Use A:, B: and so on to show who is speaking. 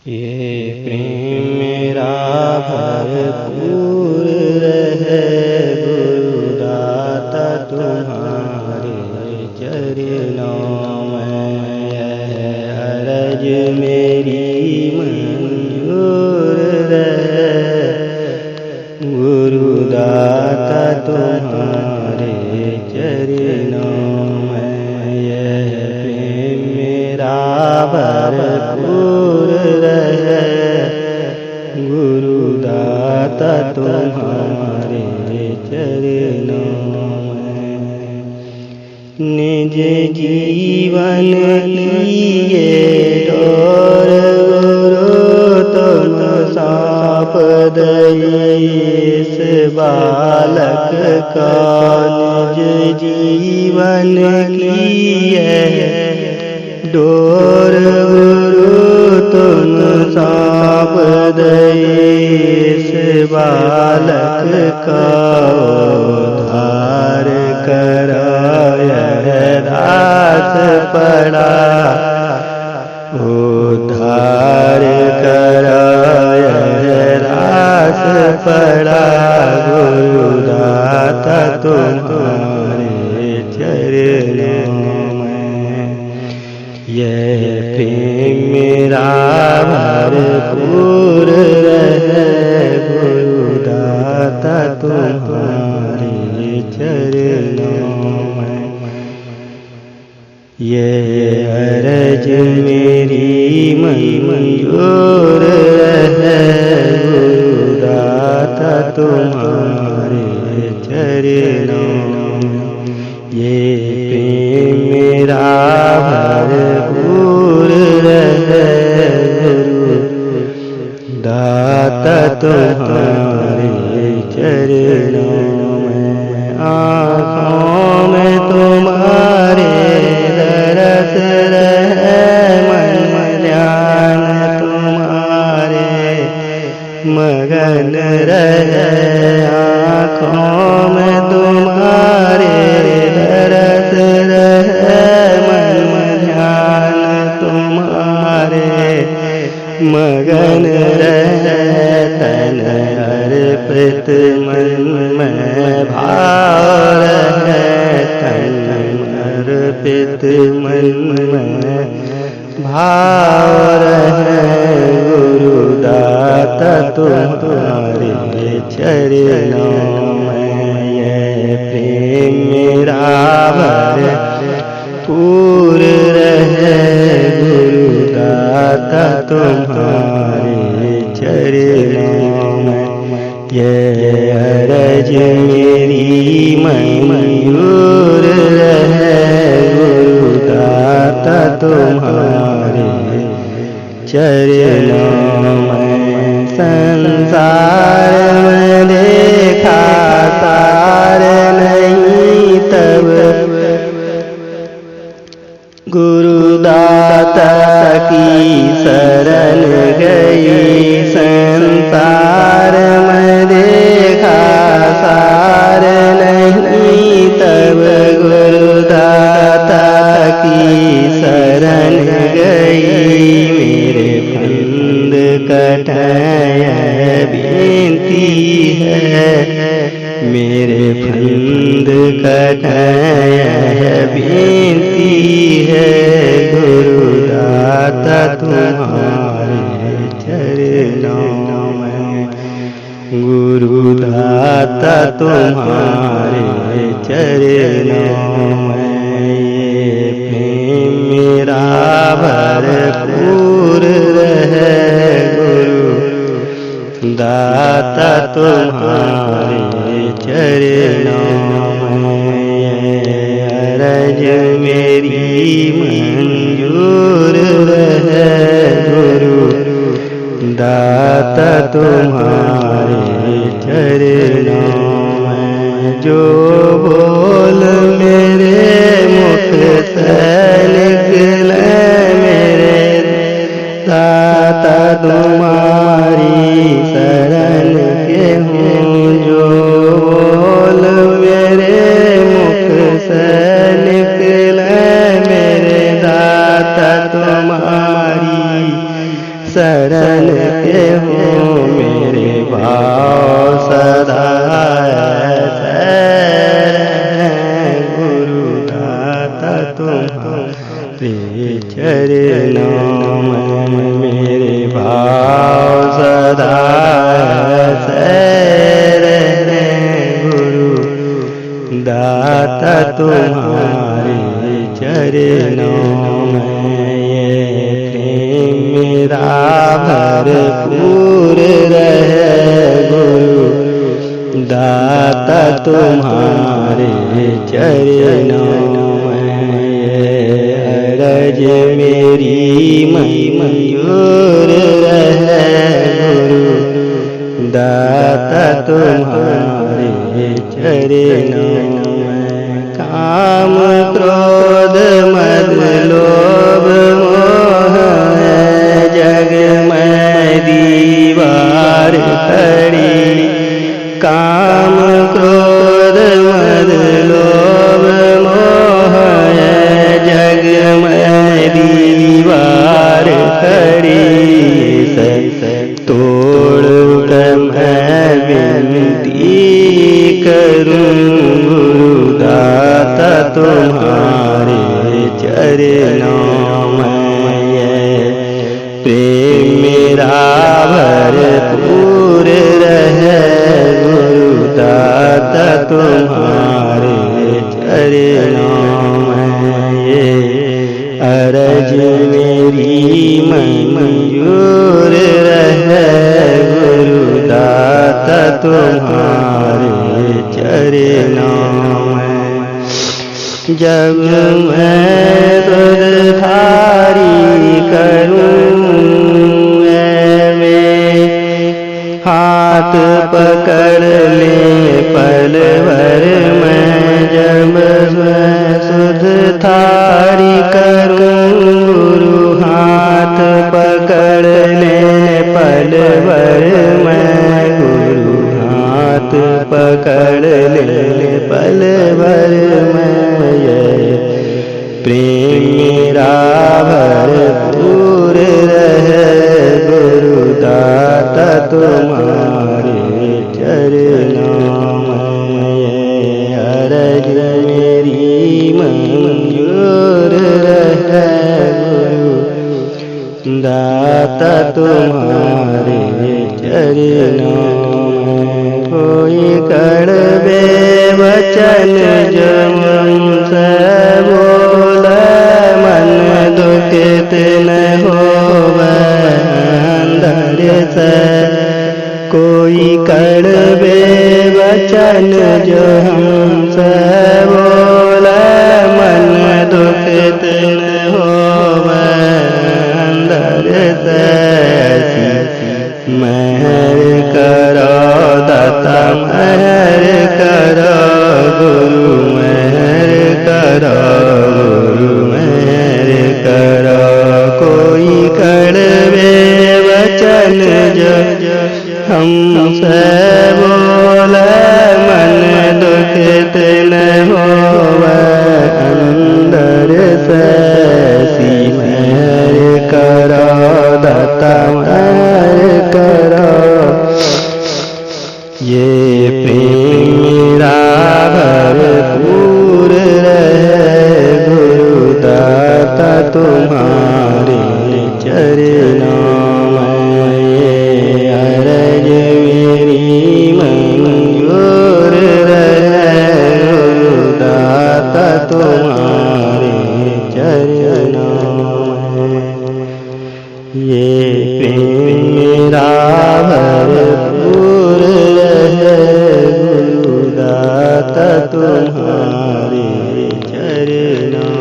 A: ये प्रेम मेरा भरपूर रहे गुरुदाता तुम्हारे चरणों में। यह अर्ज मेरी मंजूर रहे गुरुदाता तुम्हारे चरणों में। यह प्रेम मेरा भरपूर रहे गुरुदाता तुम्हारे चरणों में। निज जीवन लिए डोर गुरु तुम सौंप दई इस बालक का। निज जीवन लिए डोर गुरु तुम सौंप दई इस बालक का। उद्धार कराय दास पड़ा, उद्धार कराय दास पड़ा गुरुदाता तुम्हारे चरणों में। यह प्रेम मेरा भरपूर रहे गुरुदाता तुम्हारे चरणों में। यह अर्ज मेरी मंजूर रहे गुरुदाता तुम्हारे चरणों में। ये प्रेम मेरा भरपूर रहे गुरुदाता तुम्हारे चरणों में। आँखों में तुम्हारे दरस रहे, मन ध्यान तुम्हारे मगन रहे। आँखों में तुम्हारे दरस रहे, मन ध्यान तुम्हारे मगन रहे। तन अर्पित मन में भाव रहे, तन अर्पित मन में भाव रहे गुरुदाता तुम्हारे चरणों में। यह प्रेम मेरा भरपूर रहे गुरुदाता तुम्हारे चरणों में। यह अर्ज मेरी मंजूर रहे गुरुदाता तुम्हारे चरणों में। संसार में देखा सार नहीं तब गुरुदाता की शरण गई। संसार में देखा सार नहीं तब गुरुदाता की शरण गई। मेरे फंद कटाय बेनती है, मेरे फंद कटाय बेनती है गुरुदाता तुम्हारे चरणों में। गुरुदाता तुम्हारे चरणों में। ये प्रेम मेरा भरपूर रहे गुरुदाता तुम्हारे चरणों में। ये अर्ज मेरी मंजूर रहे गुरुदाता तुम्हारे चरणों में। जो बोल मेरे मुख से निकले मेरे दाता तुम्हारी शरण के हूँ। जो बोल मेरे मुख से निकले मेरे दाता तुम्हारी शरण के हो मेरे भाव सदा गुरु दाता तुम्हारे चरणों में मेरे भाव सदा गुरु दाता तुम्हारे चरणों में मेरा भरपूर रहे गुरु दाता तुम्हारे चरणों में अरज मेरी मंजूर रहे गुरु दाता तुम्हारे चरणों में काम क्रोध मद लोभ मोह जग में दीवार खड़ी काम क्रोध मद लोभ मोह जग में दीवार खड़ी तोड़ कर मैं विनती करूं गुरु दाता तुम्हारे चरणों में प्रेम मेरा भरपूर रहे गुरु दाता तुम्हारे चरणों में अरज मेरी मंजूर रहे गुरु दाता तुम्हारे चरणों में जब मैं तुझधारी करूं हाथ पकड़ ले पल भर मैं जब मैं सुध थारी करूं गुरु हाथ पकड़ ले पल भर मैं गुरु हाथ पकड़ ले पल भर मैं ये प्रेम मेरा भरपूर रहे गुरु दाता तुम्हारे चरणों में अरज मेरी मंजूर रहे गुरु दाता तुम्हारे चरणों में कोई कड़वे वचन जो मुझसे बोले मन दुखित न होवे अंदर से कोई कड़वे वचन जो हमसे बोले मन दुखित न होवे अंदर से मेहर करो दाता मेहर करो गुरु मेहर करो गुरु मेहर करो कोई कड़वे वचन जो हमसे बोले मन दुखित न होवे अंदर से मेहर करो दाता मेहर करो ये प्रेम मेरा भरपूर रहे गुरु दाता तुम्हारे चरणों में अरज मेरी मंजूर रहे गुरु दाता तुम्हारे चरणों में ये प्रेम मेरा भरपूर रहे गुरु दाता तुम्हारे चरणों